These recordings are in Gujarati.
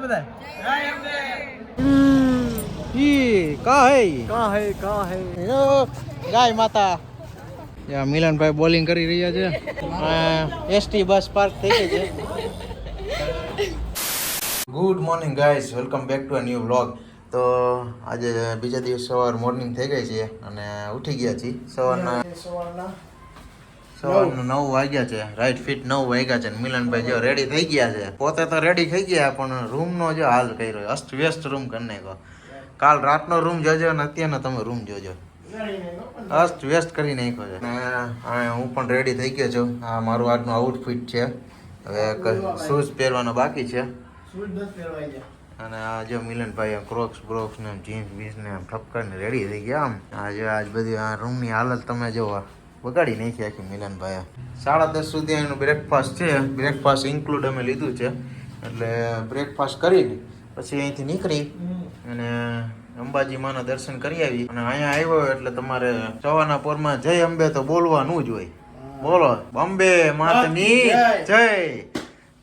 બધા ગાય માતા મિલનભાઈ બોલિંગ કરી રહ્યા છે. એસટી બસ પાર્ક થઈ ગઈ છે. Good morning guys, welcome back to a new vlog. તો આજે બીજા દિવસ સવાર મોર્નિંગ થઈ ગઈ છે અને ઉઠી ગયા છીએ. સવારના 9 વાગ્યા છે. રાઈટ ફિટ 9 વાગ્યા છે. મિલનભાઈ જો રેડી થઈ ગયા છે. પોતે તો રેડી થઈ ગયા પણ રૂમનો જો હાલ કર્યો, અસ્ત વ્યસ્ત રૂમ કરી નાખ્યો. કાલ રાતનો રૂમ જોજો અને અત્યારનો તમે રૂમ જોજો, અસ્ત વ્યસ્ત કરી નાખ્યો છે. અને હું પણ રેડી થઈ ગયો છું. આ મારું આજનું આઉટફિટ છે. હવે શૂઝ પહેરવાનો બાકી છે. અને આ જો મિલનભાઈ ક્રોક્સ બ્રોક્સ ને જીન્સ બીન્સ ને ઠપકારીને રેડી થઈ ગયા. આજ બધી આ રૂમની હાલત તમે જોવો, બગાડી નાખી આખી મિલનભાઈ. 10:30 સુધી એનું બ્રેકફાસ્ટ છે. બ્રેકફાસ્ટ ઇન્ક્લુડ અમે લીધું છે. એટલે બ્રેકફાસ્ટ કરીને પછી અહીંથી નીકળી અને અંબાજી માના દર્શન કરી આવી. અને અહીંયા આવ્યો એટલે તમારે સવારના પોરમાં જય અંબે તો બોલવાનું જ હોય. બોલો અંબે માતની જય.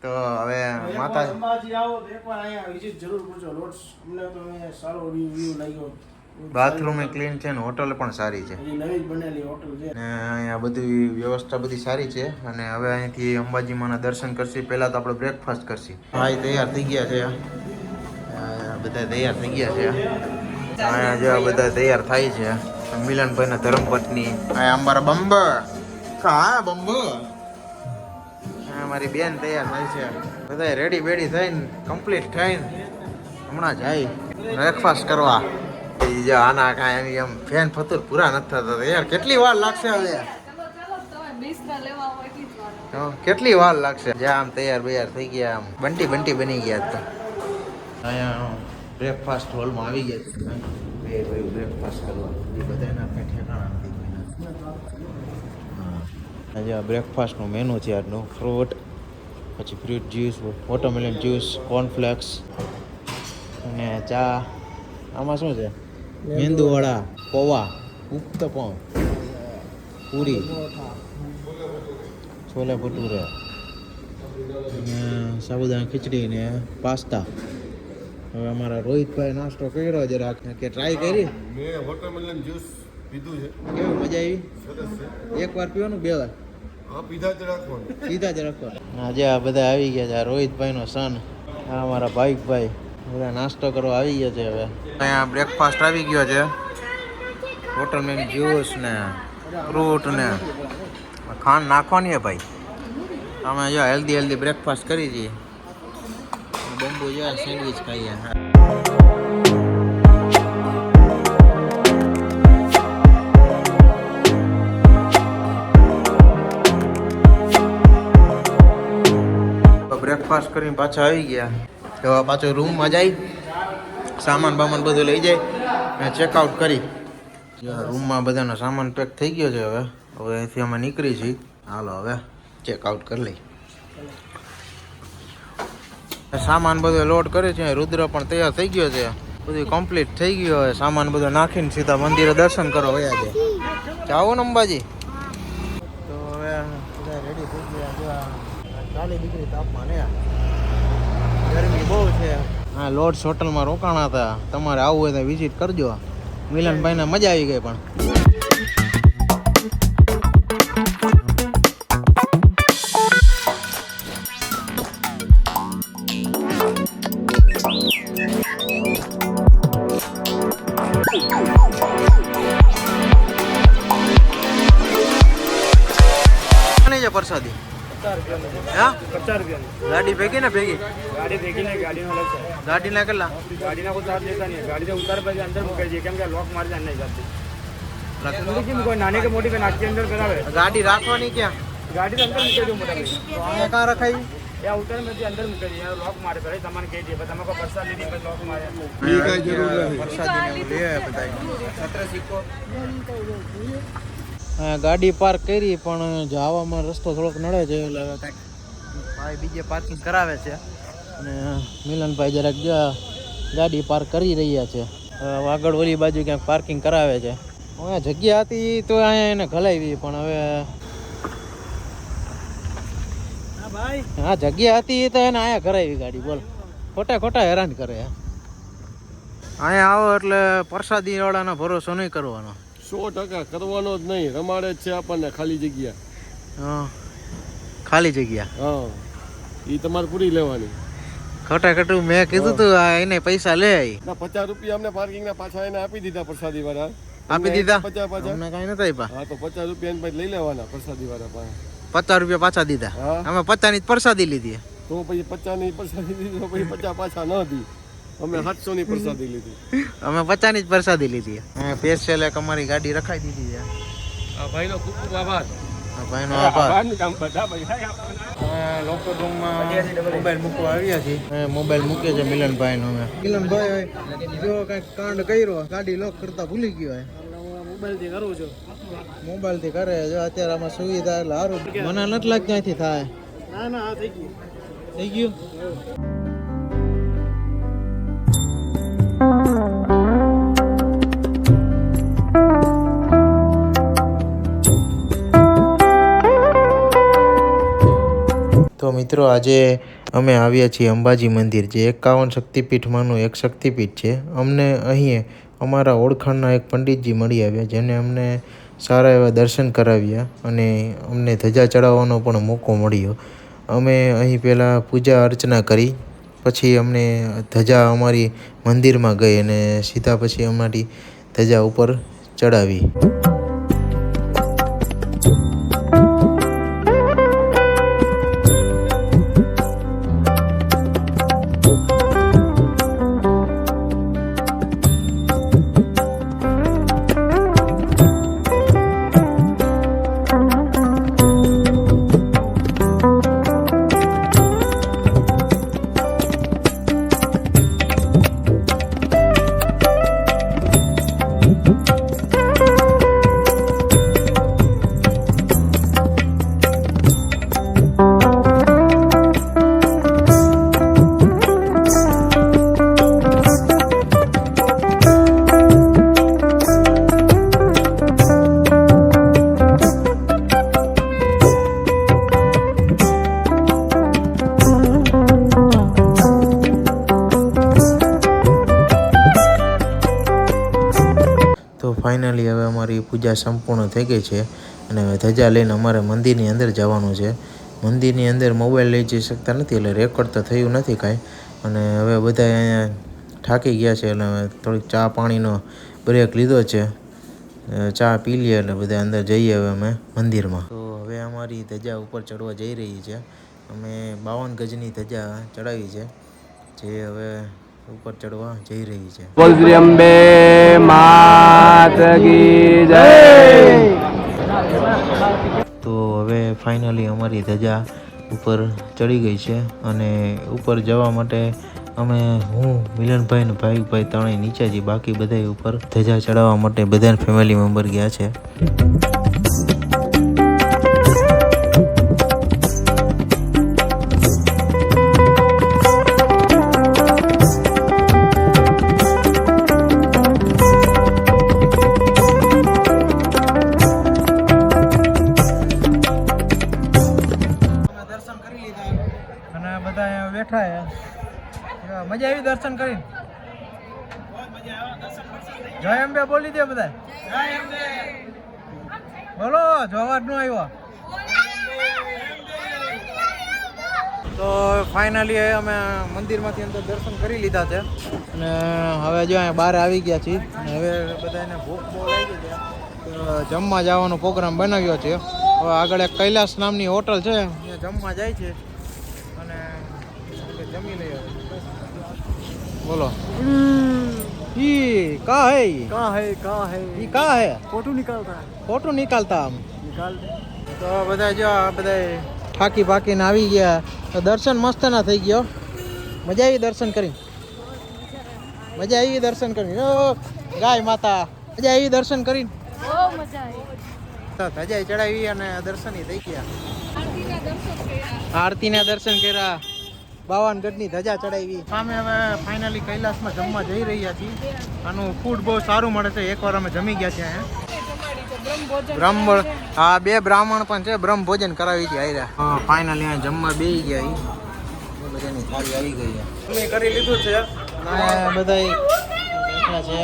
તો હવે માતા અંબાજી આવો તો એકવાર અહીંયા વિઝિટ જરૂર કરજો. લોટ્સ અમને તો સારો રિવ્યુ લાગ્યો. બાથરૂમ એ ક્લીન છે ને હોટલ પણ સારી છે. નવી બનેલી હોટલ છે ને અહીંયા બધી વ્યવસ્થા બધી સારી છે. અને હવે અહીંથી અંબાજી માના દર્શન કરશી. પહેલા તો આપણે બ્રેકફાસ્ટ કરશી. ભાઈ તૈયાર થઈ ગયા છે. બધા તૈયાર થઈ ગયા છે. અહીંયા જો બધા તૈયાર થાય છે. મિલનભાઈ ના ધર્મપત્ની આ અમારા બંબ હા બંબ, મારી બેન તૈયાર થાય છે. બધા રેડી બેડી થઈને કમ્પ્લીટ થઈને હમણાં જાય બ્રેકફાસ્ટ કરવા. આના કાંઈ એમ ફેન ફતુર પૂરા નથી થતા યાર. કેટલી વાર લાગશે હવે? કેટલી વાર લાગશે? જ્યાં આમ તૈયાર બૈયાર થઈ ગયા, આમ બંટી બની ગયા. તો અહીંયા બ્રેકફાસ્ટ હોલમાં આવી ગયા છે. બે ભાઈ બ્રેકફાસ્ટ કરવા બધા એના કંઈ ઠેકાણા નથી. આજે આ બ્રેકફાસ્ટનું મેનુ છે આજનું. ફ્રૂટ, પછી fruit juice, watermelon juice, cornflakes અને ચા. આમાં શું છે? મેંદુવડા, પૌવા, ઉત્તપમ, પૂરી, છોલે ભટુરે, સાબુદાણા ખીચડી ને પાસ્તા. હવે અમારા રોહિતભાઈ નાસ્તો કર્યો જરાક કે ટ્રાય કરી. મેં વોટરમેલન જ્યુસ પીધું છે. કેવું મજા આવી? સરસ છે. એક વાર પીવાનું, 2 વાર? હા, સીધા જ રાખવાનું. આજે આ બધા આવી ગયા છે. આ રોહિતભાઈનો સન, આ અમારા ભાઈ બધા નાસ્તો કરવા આવી ગયા છે. હવે અહીંયા બ્રેકફાસ્ટ આવી ગયો છે. વોટરમેલન જ્યુસ ને ફ્રૂટ ને ખાંડ નાખવાની હે ભાઈ. અમે જો હેલ્ધી બ્રેકફાસ્ટ કરી છીએ. બંબુ જો સેન્ડવિચ ખાઈએ. બ્રેકફાસ્ટ કરીને પાછા આવી ગયા. તો પાછો રૂમમાં જાય, સામાન બામાન બધું લઈ જાય અને ચેકઆઉટ કરી. રૂમમાં બધાનો સામાન પેક થઈ ગયો છે. હવે અહીંથી અમે નીકળી છીએ. હાલો હવે ચેકઆઉટ કરી લઈ. સામાન બધો લોડ કરે છે. રુદ્ર પણ તૈયાર થઈ ગયો છે. બધું કમ્પ્લીટ થઈ ગયું. હવે સામાન બધો નાખીને સીધા મંદિરે દર્શન કરવા ગયા છે. જાઓ ને અંબાજી. તો હવે બધા રેડી થઈ ગયા. 40 ડિગ્રી તાપમાન, ગરમી બહુ છે. હા, લોર્ડ્સ હોટલમાં રોકાણા હતા. તમારે આવવું હોય તો વિઝિટ કરજો. મિલનભાઈને મજા આવી ગઈ. પણ પ્રસાદી 50 રૂપિયા. ગાડી ભેગી ને ભેગી? ગાડી ભેગી ને ગાડીનો અલગ છે. ગાડીના કેટલા? ગાડીના કોઈ ચાર્જ લેતા નહીં. ગાડી ઉતાર પછી અંદર મૂકી દઈએ, કેમ કે લોક મારી જાય નહીં જતી. કોઈ નાની કે મોટી નાખી અંદર કરાવે. ગાડી રાખવાની ક્યાં? ગાડી તો અંદર મૂકી દઉં મોટા ભાઈ. તો અહીંયા કાં રખાઈ? એ ઉતાર પછી અંદર મૂકી દઈએ. લોક મારે ભાઈ તમને કહી દઈએ. તમે કોઈ પ્રસાદ લીધી પછી લોક મારે. ગાડી પાર્ક કરી પણ જવામાં રસ્તો થોડોક નડે છે. એટલે કાંઈક ભાઈ બીજે પાર્કિંગ કરાવે છે. અને મિલનભાઈ જરાક ગાડી પાર્ક કરી રહ્યા છે. આગળ ઓલી બાજુ ક્યાંક પાર્કિંગ કરાવે છે. અહીંયા જગ્યા હતી તો અહીંયા એને ઘલાવી, પણ હવે હા જગ્યા હતી તો એને અહીંયા કરાવી ગાડી. બોલ ખોટા હેરાન કરે. અહીંયા આવો એટલે પ્રસાદી વાળાનો ભરોસો નહીં કરવાનો. 100% કરવાનો જ નહીં. રમાડે જ છે આપણને ખાલી જગ્યા. હા, ખાલી જગ્યા. હા, એ તમારે પૂરી લેવાની. ખોટું મેં કીધું તું એને પૈસા લે. 50 રૂપિયા અમને પાર્કિંગ ના પાછા એને આપી દીધા પ્રસાદી વાળા. આપી દીધા 50 પાછા. અમને કાંઈ નથી આપ્યા. હા, તો 50 રૂપિયા એને પછી લઈ લેવાના પ્રસાદી વાળા પાસે. 50 રૂપિયા પાછા દીધા. અમે 50 ની પ્રસાદી લીધી. તો પછી 50 ની પ્રસાદી લીધી તો પછી 50 પાછા ન દી. અમે 700 ની પ્રસાદી લીધી. અમે 50 ની જ પ્રસાદી લીધી. સ્પેશિયલ એક અમારી ગાડી રખાઈ દીધી છે. આ ભાઈનો ખૂબ ખૂબ આભાર. ભાઈનો આભાર. કામ બધા ભાઈ લોકલ રૂમમાં મોબાઈલ મૂકવા આવ્યા છીએ. મોબાઈલ મૂકે છે મિલનભાઈ નો. મિલનભાઈ જો કઈક કાંડ કર્યો, ગાડી લોક કરતા ભૂલી ગયો હોય. મોબાઈલ થી કરું છું. મોબાઈલ થી કરે જો અત્યારે આમાં સુવિધા એટલે સારું. મને નથી લાગતું ક્યાંથી થાય. ના થઈ ગયું. થઈ ગયું. તો મિત્રો આજે અમે આવ્યા છીએ અંબાજી મંદિર, જે 51 શક્તિપીઠમાંનું એક શક્તિપીઠ છે. અમને અહીં અમારા ઓળખાણના એક પંડિતજી મળી આવ્યા, જેને અમને સારા એવા દર્શન કરાવ્યા અને અમને ધજા ચડાવવાનો પણ મોકો મળ્યો. અમે અહીં પહેલાં પૂજા અર્ચના કરી, પછી અમને ધજા અમારી મંદિરમાં ગઈ અને સીધા પછી અમારી ધજા ઉપર ચડાવી. તો ફાઇનલી હવે અમારી પૂજા સંપૂર્ણ થઈ ગઈ છે અને હવે ધજા લઈને અમારે મંદિરની અંદર જવાનું છે. મંદિરની અંદર મોબાઈલ લઈ જઈ શકતા નથી એટલે રેકોર્ડ તો થયું નથી કાંઈ. અને હવે બધા અહીંયા થાકી ગયા છે એટલે હવે થોડીક ચા પાણીનો બ્રેક લીધો છે. ચા પી લઈએ એટલે બધા અંદર જઈએ હવે અમે મંદિરમાં. તો હવે અમારી ધજા ઉપર ચડવા જઈ રહી છે. અમે 52 ગજની ધજા ચડાવી છે, જે હવે ઉપર ચડવા જઈ રહી છે. બોલ શ્રી અંબે માત કી જય. તો હવે ફાઇનલી અમારી ધજા ઉપર ચડી ગઈ છે અને ઉપર જવા માટે હું મિલનભાઈ ને ભાઈ ત્રણેય નીચે જ, બાકી બધા ઉપર ધજા ચડાવવા માટે બધા ફેમિલી મેમ્બર ગયા છે. મજા આવી દર્શન કરીને? જય અંબે બોલી દે બધા. બોલો, જવાબ નો આવ્યો. તો ફાઇનલી અમે મંદિરમાંથી અંદર દર્શન કરી લીધા છે અને હવે જો અહીંયા બહાર આવી ગયા છીએ. હવે બધાને ભૂખ બહુ લાગી છે, તો જમવા જવાનો પ્રોગ્રામ બનાવ્યો છે. હવે આગળ એક કૈલાસ નામની હોટલ છે, ત્યાં જમવા જાય છે અને જમી લઈએ. बोलो ये का है? ये का है? फोटो निकालता हम तो બધા જો આ બધા થાકી પાકીને આવી ગયા. તો દર્શન મસ્ત ના થઈ ગયો. મજા આવી દર્શન કરી? મજા આવી દર્શન કરી? ગાય માતા મજા આવી દર્શન કરી? બહુ મજા આવી. ધજા ચડાવી અને દર્શન થઈ ગયા. આરતીના દર્શન કર્યા, 52 ગજની ધજા ચડાવી. સામે હવે ફાઇનલી કૈલાસમાં જમવા જઈ રહ્યા છીએ. આનું ફૂડ બહુ સારું મળે છે. એકવાર અમે જમી ગયા છે અહીંયા. હા, 2 બ્રાહ્મણ પણ છે, બ્રહ્મ ભોજન કરાવી છે. હા, ફાઇનલી અહીંયા જમવા બેસી ગયા. બધાની થાળી આવી ગઈ છે. જખમી કરી લીધું છે આ બધા બેઠા છે.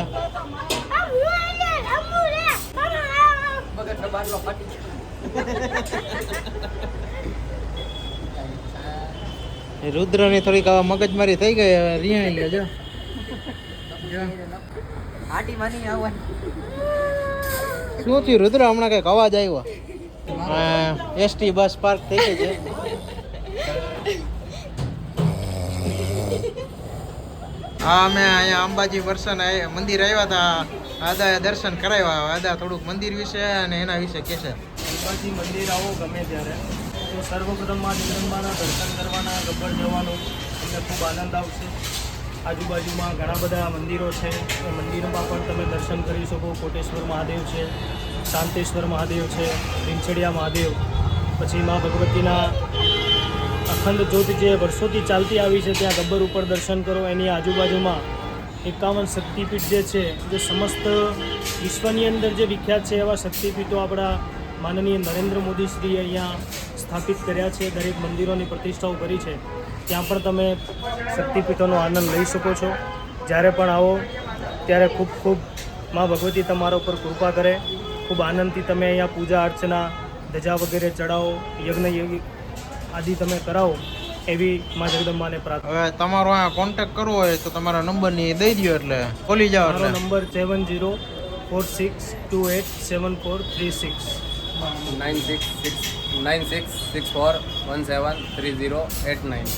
એ રુદ્રની થોડીક આવા મગજમારી થઈ ગઈ, હવે રિહાઈ ગયા જો. શું થયું રુદ્ર? હમણાં કઈક અવાજ આવ્યો. એસટી બસ પાર્ક થઈ ગઈ છે. હા, અમે અહીંયા અંબાજી વર્ષન મંદિર આવ્યા હતા. દાદાએ દર્શન કરાવ્યા. દાદા થોડુંક મંદિર વિશે અને એના વિશે કહે છે. અંબાજી મંદિર આવો ગમે ત્યારે તો સર્વપ્રથમ માં જગદંબાના દર્શન કરવાના, ગબ્બર જવાનું તમને ખૂબ આનંદ આવશે. આજુબાજુમાં ઘણા બધા મંદિરો છે, એ મંદિરોમાં પણ તમે દર્શન કરી શકો. કોટેશ્વર મહાદેવ છે, શાંતેશ્વર મહાદેવ છે, રીંછડિયા મહાદેવ, પછી મા ભગવતીના અખંડ જ્યોત જે વર્ષોથી ચાલતી આવી છે ત્યાં ગબ્બર ઉપર દર્શન કરો. એની આજુબાજુમાં 51 શક્તિપીઠ જે છે, જે સમસ્ત વિશ્વની અંદર જે વિખ્યાત છે એવા શક્તિપીઠો આપણા માનનીય નરેન્દ્ર મોદી શ્રીએ અહીંયા સ્થાપિત કર્યા છે. દરેક મંદિરોની પ્રતિષ્ઠાઓ કરી છે. ત્યાં પણ તમે શક્તિપીઠોનો આનંદ લઈ શકો છો. જ્યારે પણ આવો ત્યારે ખૂબ ખૂબ મા ભગવતી તમારા ઉપર કૃપા કરે. ખૂબ આનંદથી તમે અહીંયા પૂજા અર્ચના, ધજા વગેરે ચડાવો, યજ્ઞ આદિ તમે કરાવો એવી મા જગદંબાને પ્રાર્થના. હવે તમારો આ કોન્ટેક્ટ કરવો હોય તો તમારા નંબરની દઈ દો એટલે ખોલી જાઓ. મારો એટલે નંબર 7046287436. 9664173089.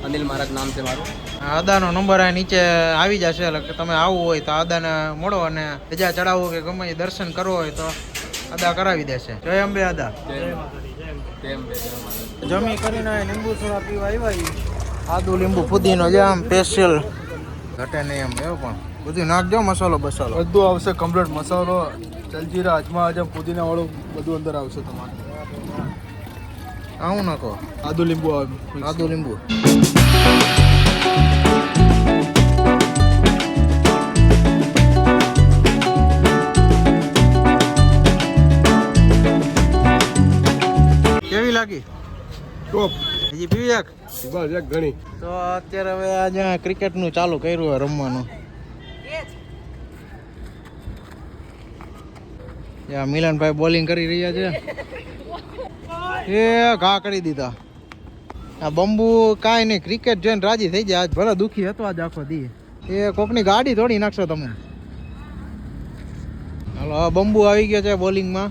અનિલ મહારાજ નામ છે મારું. આદાનો નંબર આ નીચે આવી જશે. એટલે કે તમે આવવું હોય તો આદાને મળો અને ધજા ચડાવવો કે ગમે એ દર્શન કરવો હોય તો આદા કરાવી દેશે. જય અંબે આદા. જય માતાજી, જય અંબે. કેમ બે જય માતા. જમી કરીને લીંબુ સોડા પીવા આવ્યા. આદુ લીંબુ ફુદીનો જે આમ સ્પેશિયલ ઘટે નહીં એમ એવું પણ બધું નાખજો. મસાલો બસાલો બધું આવશે કમ્પ્લીટ. મસાલો, જલજીરા, અજમા, અજમ, પુદીના વાળું બધું અંદર આવશે તમારે. આવું નાખો. આદુ લીંબુ આવે. આદુ લીંબુ. કેવી લાગી? ટોપ. હજી પીવી એક? બસ એક ઘણી. તો અત્યારે હવે આજે ક્રિકેટનું ચાલુ કર્યું હોય રમવાનું. મિલનભાઈ બોલિંગ કરી રહ્યા છે. એ ઘા કરી દીધા. આ બંબુ કાંઈ નહીં, ક્રિકેટ જોઈને રાજી થઈ જાય. આજ ભલે દુઃખી હતો આજ આખો દી. એ કોકની ગાડી તોડી નાખશો તમે. હાલો, બંબુ આવી ગયો છે બોલિંગમાં.